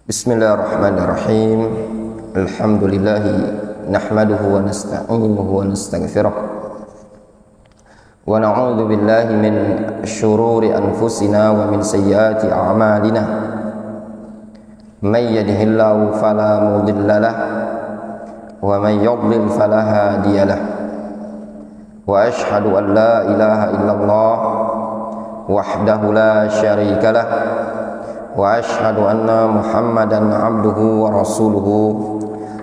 Bismillahirrahmanirrahim. Alhamdulillah nahmaduhu wa nasta'inuhu wa nastaghfiruh wa na'udzu billahi min syururi anfusina wa min sayyiati a'malina. May yahdihillahu fala mudilla lahu wa may yudlil fala hadiya lahu. Wa ashhadu an la ilaha illallah wahdahu la syarika lahu wa ashhadu anna Muhammadan abduhu wa rasuluhu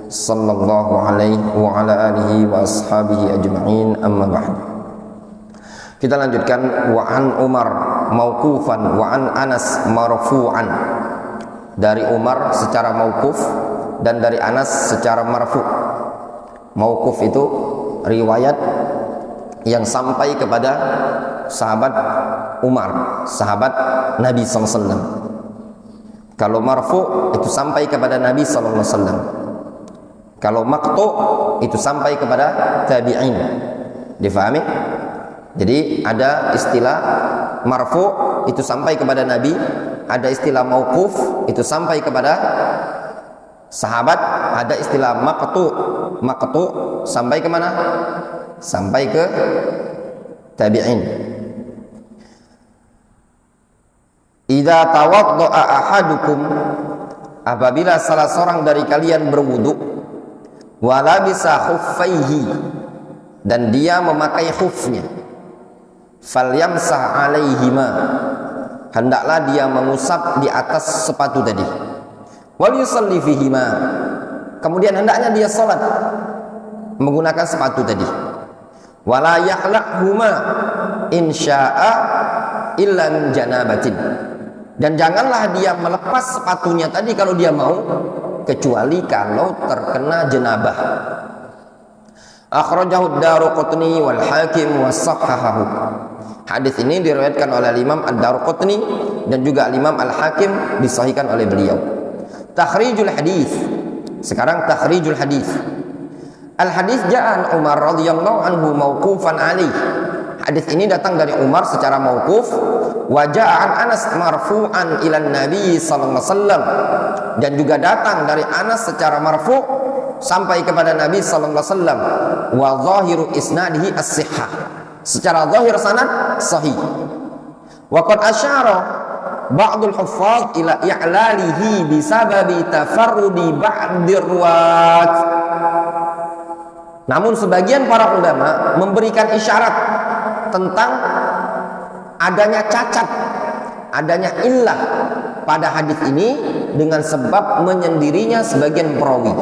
sallallahu alaihi wa ala alihi wa ashabihi ajma'in, amma ba'd. Kita lanjutkan wa an Umar mauqufan wa an Anas marfu'an. Dari Umar secara mauquf dan dari Anas secara marfu'. Mauquf itu riwayat yang sampai kepada sahabat Umar, sahabat Nabi SAW. Kalau marfu itu sampai kepada Nabi sallallahu alaihi wasallam. Kalau maqtu itu sampai kepada tabi'in. Difahami? Jadi ada istilah marfu itu sampai kepada Nabi, ada istilah mauquf itu sampai kepada sahabat, ada istilah maqtu sampai ke mana? Sampai ke tabi'in. Idza tawaddaa ahadukum, apabila salah seorang dari kalian berwudu, wa labisa khuffaihi, dan dia memakai khufnya, falyamsah alaihima, hendaklah dia mengusap di atas sepatu tadi, wal yusalli fihima, kemudian hendaknya dia salat menggunakan sepatu tadi, wala yakhla'huma insya'a illa min janabatin, dan janganlah dia melepas sepatunya tadi kalau dia mau, kecuali kalau terkena jenabah. Akhrajahu ad-Daruqutni wal Hakim wa sahhahahu. Hadis ini diriwayatkan oleh Imam ad-Daruqutni dan juga Imam al-Hakim, disahihkan oleh beliau. Takhrijul hadis. Sekarang takhrijul hadis. Al-hadis ja'an Umar radhiyallahu anhu mauqufan alaih. Hadis ini datang dari Umar secara mauquf, wa ja'an Anas marfu'an ila Nabi sallallahu alaihi wasallam, dan juga datang dari Anas secara marfu' sampai kepada Nabi sallallahu alaihi wasallam. Wa zahiru isnadihi as-sihhah, secara zahir sanad sahih. Wa qad asyara ba'dul huffaz ila i'lalihi bisababi tafarrudi ba'dir ruwat. Namun sebagian para ulama memberikan isyarat tentang adanya cacat, adanya illah pada hadis ini dengan sebab menyendirinya sebagian perawi.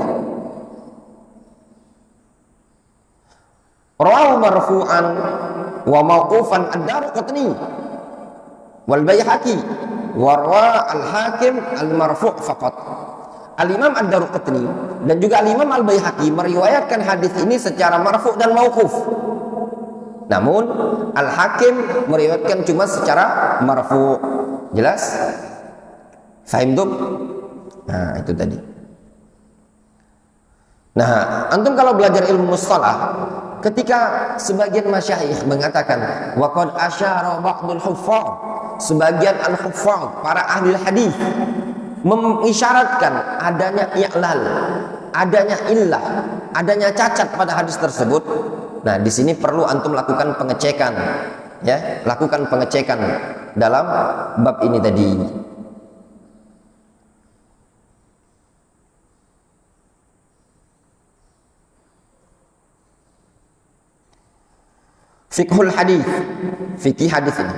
Rawahu marfu'an wa mauqufan ad-Daruqutni wal Baihaqi wa rawa al-Hakim al-marfu' faqat. Al-Imam ad-Daruqutni dan juga al-Imam al-Baihaqi meriwayatkan hadis ini secara marfu' dan mauquf. Namun Al-Hakim meriwayatkan cuma secara marfu'. Jelas? Fahim tuh? Nah, itu tadi. Nah, antum kalau belajar ilmu mustalah, ketika sebagian masyayikh mengatakan wa qad asyara ba'dul huffaz, sebagian al-huffaz, para ahli hadis mengisyaratkan adanya i'lal, adanya illah, adanya cacat pada hadis tersebut. Nah, di sini perlu antum lakukan pengecekan, ya, lakukan pengecekan dalam bab ini tadi. Fiqhul hadis, fikih hadis ini.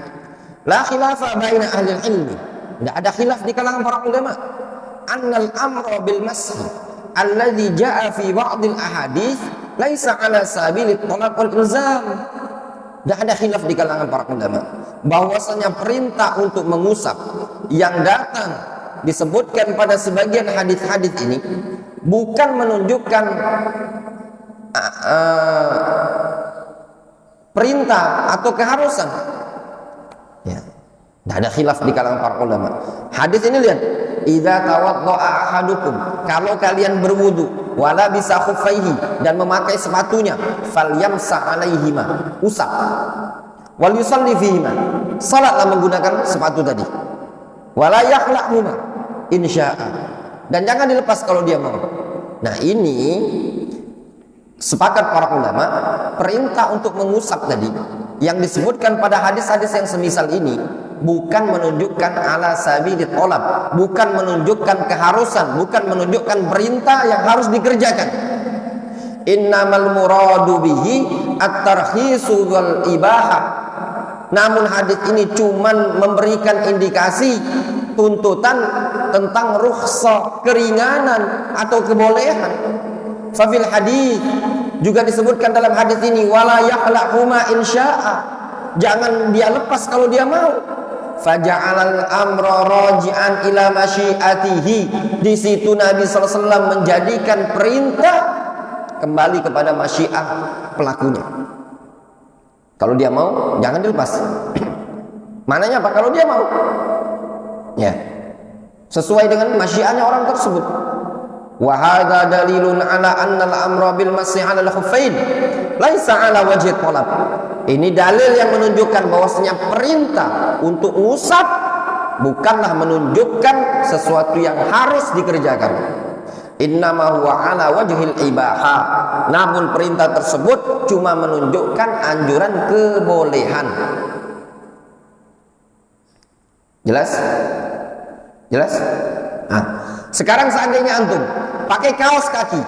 La khilafa baina ahli ilmi, tidak ada khilaf di kalangan para ulama. Annal amra bil mashi alladhi jaa fi ba'dil ahadits laisa ala sabilit talab wal ilzam. Tidak ada khilaf di kalangan para ulama bahwasanya perintah untuk mengusap yang datang disebutkan pada sebagian hadis-hadis ini bukan menunjukkan perintah atau keharusan. Ya, tidak ada khilaf di kalangan para ulama. Hadis ini lihat, idza tawaddaa ahadukum, kalau kalian berwudu, wala bisa khuffaihi, dan memakai sepatunya, falyamsah alaihima, usap, wal yusalli fihima, salatlah menggunakan sepatu tadi, wala yakhla'huma insya'a, dan jangan dilepas kalau dia mau. Nah, ini sepakat para ulama, perintah untuk mengusap tadi yang disebutkan pada hadis-hadis yang semisal ini bukan menunjukkan ala sabilit talab, bukan menunjukkan keharusan, bukan menunjukkan perintah yang harus dikerjakan. Innamal muradu bihi at-tarkhisu wal ibahah. Namun hadis ini cuman memberikan indikasi tuntutan tentang rukhsah, keringanan atau kebolehan. Fafil hadis juga disebutkan dalam hadis ini wala yahlahuma insya'a, jangan dia lepas kalau dia mau. Faja'alal amra raji'an ila masyiatihi, di situ Nabi SAW menjadikan perintah kembali kepada masyiah pelakunya. Kalau dia mau jangan dilepas. Mananya apa? Kalau dia mau, ya sesuai dengan masyiahnya orang tersebut. Wa hadza dalilun ala anna al-amra bil mas'i 'ala al-khuffain laisa 'ala wajhi talab. Ini dalil yang menunjukkan bahwasanya perintah untuk ngusap bukanlah menunjukkan sesuatu yang harus dikerjakan. Innama huwa 'ala wajhil ibaha. Namun perintah tersebut cuma menunjukkan anjuran kebolehan. Jelas? Jelas? Nah, sekarang seandainya antum pakai kaos kaki,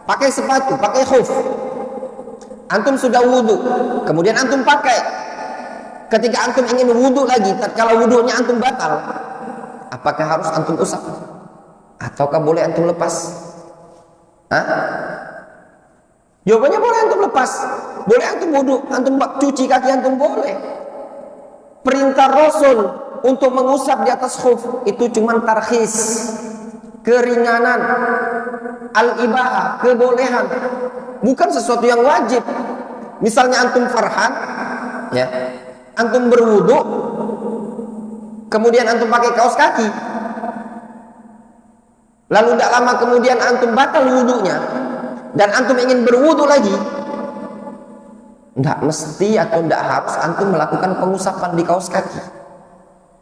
pakai sepatu, pakai khuf, antum sudah wudu, kemudian antum pakai, ketika antum ingin wudu lagi, tatkala wudunya antum batal, apakah harus antum usap? Ataukah boleh antum lepas? Hah? Jawabannya boleh antum lepas, boleh antum wudu, antum cuci kaki antum boleh. Perintah Rasul untuk mengusap di atas khuf itu cuma tarkhis, keringanan, al-ibahah, kebolehan, bukan sesuatu yang wajib. Misalnya antum farhan, ya, antum berwudu, kemudian antum pakai kaos kaki, lalu tidak lama kemudian antum batal wudunya dan antum ingin berwudu lagi, tidak mesti atau tidak harus antum melakukan pengusapan di kaos kaki.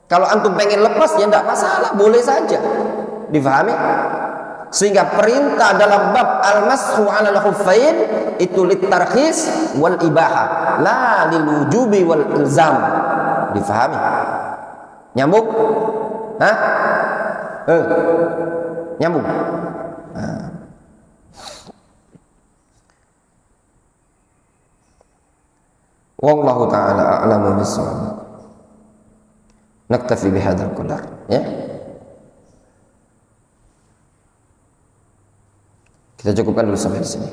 Kalau antum pengen lepas ya tidak masalah, boleh saja. Difahami? Sehingga perintah dalam bab al-mashu 'ala al-khuffain itu litarkhis wal ibaha, la lil wujubi wal ilzam. Difahami? Nyambung? Hah? Nyambung? Nah. Wallahu ta'ala a'lamu bis-shawab. Naktafi bihadzal qadar, ya. Kita cukupkan dulu sampai di sini.